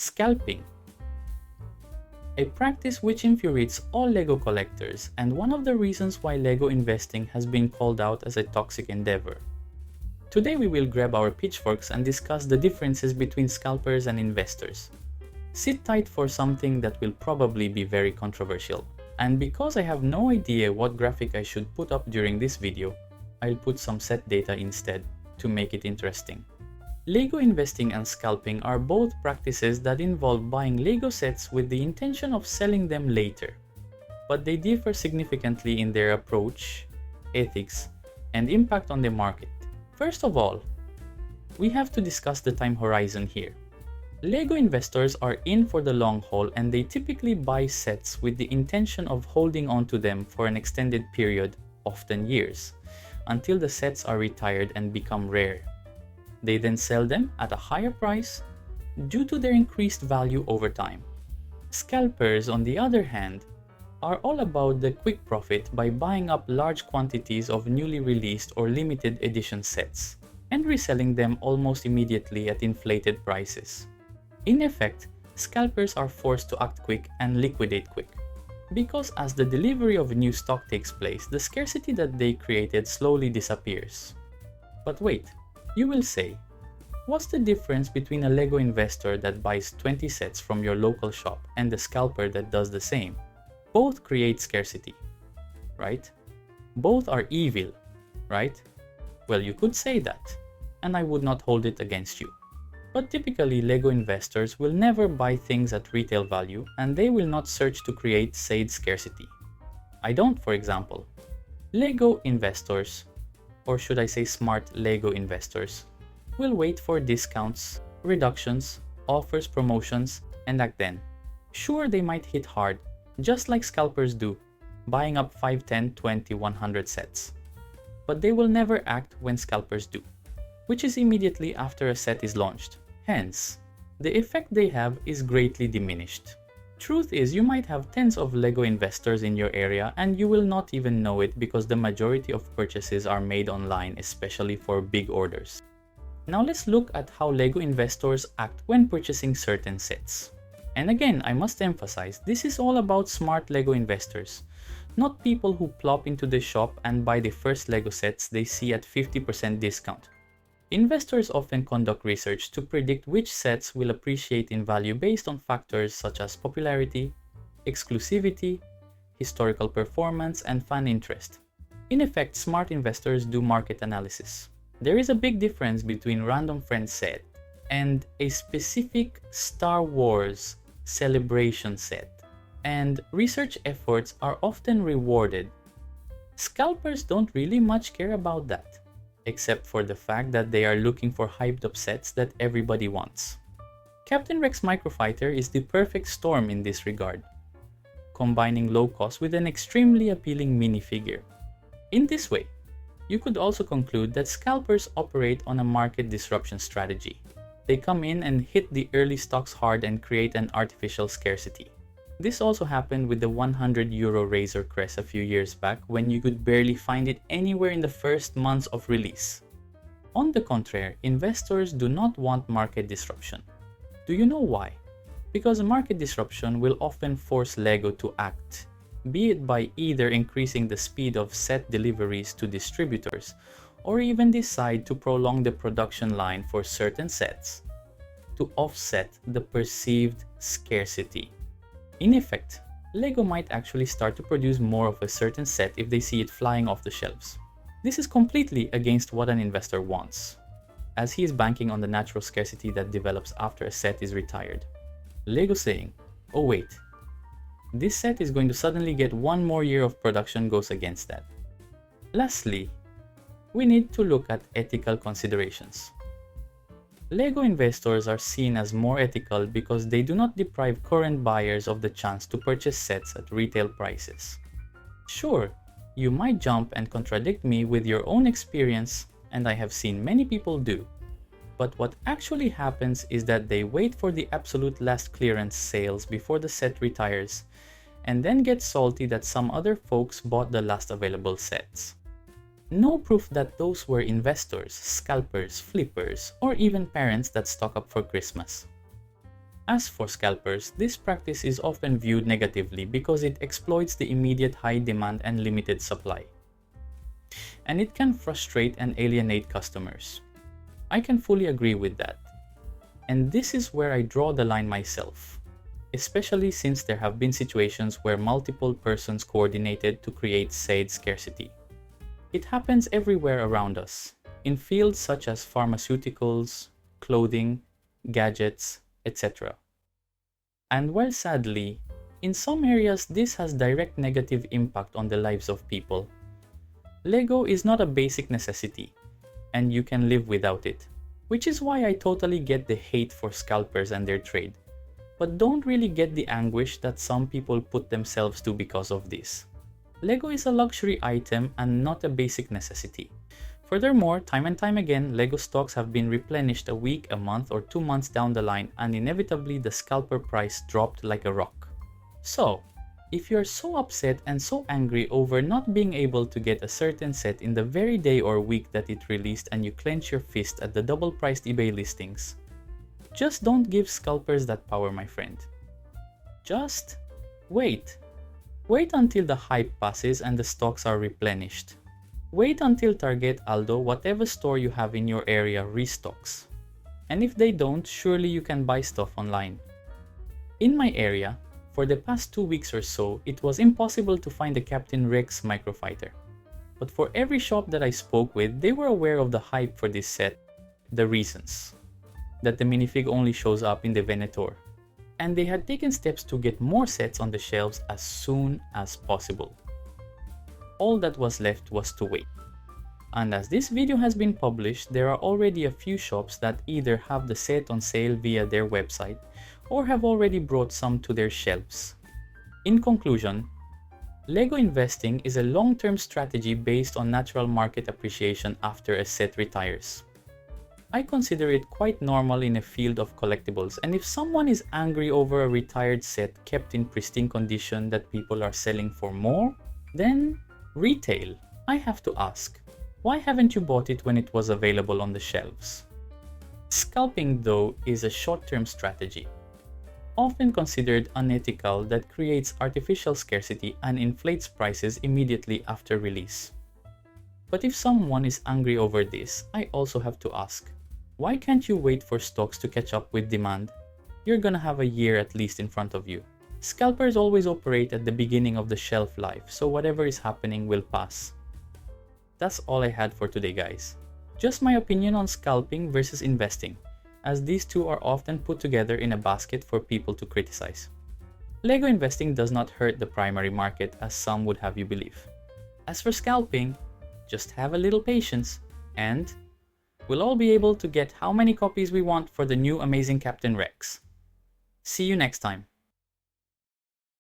Scalping, a practice which infuriates all LEGO collectors and one of the reasons why LEGO investing has been called out as a toxic endeavor. Today we will grab our pitchforks and discuss the differences between scalpers and investors. Sit tight for something that will probably be very controversial. And because I have no idea what graphic I should put up during this video, I'll put some set data instead to make it interesting. LEGO investing and scalping are both practices that involve buying LEGO sets with the intention of selling them later. But they differ significantly in their approach, ethics, and impact on the market. First of all, we have to discuss the time horizon here. LEGO investors are in for the long haul and they typically buy sets with the intention of holding on to them for an extended period, often years, until the sets are retired and become rare. They then sell them at a higher price due to their increased value over time. Scalpers, on the other hand, are all about the quick profit by buying up large quantities of newly released or limited edition sets and reselling them almost immediately at inflated prices. In effect, scalpers are forced to act quick and liquidate quick, because as the delivery of new stock takes place, the scarcity that they created slowly disappears. But wait, you will say, what's the difference between a LEGO investor that buys 20 sets from your local shop and the scalper that does the same? Both create scarcity, right? Both are evil, right? Well, you could say that, and I would not hold it against you. But typically, LEGO investors will never buy things at retail value and they will not search to create said scarcity. I don't, for example. LEGO investors, or should I say smart LEGO investors, will wait for discounts, reductions, offers, promotions, and act then. Sure, they might hit hard, just like scalpers do, buying up 5, 10, 20, 100 sets. But they will never act when scalpers do, which is immediately after a set is launched. Hence, the effect they have is greatly diminished. Truth is, you might have tens of LEGO investors in your area and you will not even know it because the majority of purchases are made online, especially for big orders. Now let's look at how LEGO investors act when purchasing certain sets. And again, I must emphasize, this is all about smart LEGO investors, not people who plop into the shop and buy the first LEGO sets they see at 50% discount. Investors often conduct research to predict which sets will appreciate in value based on factors such as popularity, exclusivity, historical performance, and fan interest. In effect, smart investors do market analysis. There is a big difference between random friend set and a specific Star Wars celebration set, and research efforts are often rewarded. Scalpers don't really much care about that, except for the fact that they are looking for hyped up sets that everybody wants. Captain Rex Microfighter is the perfect storm in this regard, combining low cost with an extremely appealing minifigure. In this way, you could also conclude that scalpers operate on a market disruption strategy. They come in and hit the early stocks hard and create an artificial scarcity. This also happened with the €100 Razor Crest a few years back when you could barely find it anywhere in the first months of release. On the contrary, investors do not want market disruption. Do you know why? Because market disruption will often force LEGO to act, be it by either increasing the speed of set deliveries to distributors or even decide to prolong the production line for certain sets to offset the perceived scarcity. In effect, LEGO might actually start to produce more of a certain set if they see it flying off the shelves. This is completely against what an investor wants, as he is banking on the natural scarcity that develops after a set is retired. LEGO saying, oh wait, this set is going to suddenly get one more year of production goes against that. Lastly, we need to look at ethical considerations. LEGO investors are seen as more ethical because they do not deprive current buyers of the chance to purchase sets at retail prices. Sure, you might jump and contradict me with your own experience, and I have seen many people do. But what actually happens is that they wait for the absolute last clearance sales before the set retires, and then get salty that some other folks bought the last available sets. No proof that those were investors, scalpers, flippers, or even parents that stock up for Christmas. As for scalpers, this practice is often viewed negatively because it exploits the immediate high demand and limited supply. And it can frustrate and alienate customers. I can fully agree with that. And this is where I draw the line myself, especially since there have been situations where multiple persons coordinated to create said scarcity. It happens everywhere around us, in fields such as pharmaceuticals, clothing, gadgets, etc. And while sadly, in some areas this has direct negative impact on the lives of people, Lego is not a basic necessity, and you can live without it. Which is why I totally get the hate for scalpers and their trade, but don't really get the anguish that some people put themselves to because of this. Lego is a luxury item and not a basic necessity. Furthermore, time and time again, Lego stocks have been replenished a week, a month, or 2 months down the line, and inevitably the scalper price dropped like a rock. So, if you're so upset and so angry over not being able to get a certain set in the very day or week that it released and you clench your fist at the double-priced eBay listings, just don't give scalpers that power, my friend. Just wait. Wait until the hype passes and the stocks are replenished. Wait until Target, Aldo, whatever store you have in your area restocks. And if they don't, surely you can buy stuff online. In my area, for the past 2 weeks or so, it was impossible to find the Captain Rex Microfighter. But for every shop that I spoke with, they were aware of the hype for this set, the reasons that the minifig only shows up in the Venator, and they had taken steps to get more sets on the shelves as soon as possible. All that was left was to wait. And as this video has been published, there are already a few shops that either have the set on sale via their website or have already brought some to their shelves. In conclusion, Lego investing is a long-term strategy based on natural market appreciation after a set retires. I consider it quite normal in a field of collectibles, and if someone is angry over a retired set kept in pristine condition that people are selling for more, then retail. I have to ask, why haven't you bought it when it was available on the shelves? Scalping, though, is a short-term strategy, often considered unethical, that creates artificial scarcity and inflates prices immediately after release. But if someone is angry over this, I also have to ask, why can't you wait for stocks to catch up with demand? You're gonna have a year at least in front of you. Scalpers always operate at the beginning of the shelf life, so whatever is happening will pass. That's all I had for today, guys. Just my opinion on scalping versus investing, as these two are often put together in a basket for people to criticize. Lego investing does not hurt the primary market as some would have you believe. As for scalping, just have a little patience, and we'll all be able to get how many copies we want for the new amazing Captain Rex. See you next time.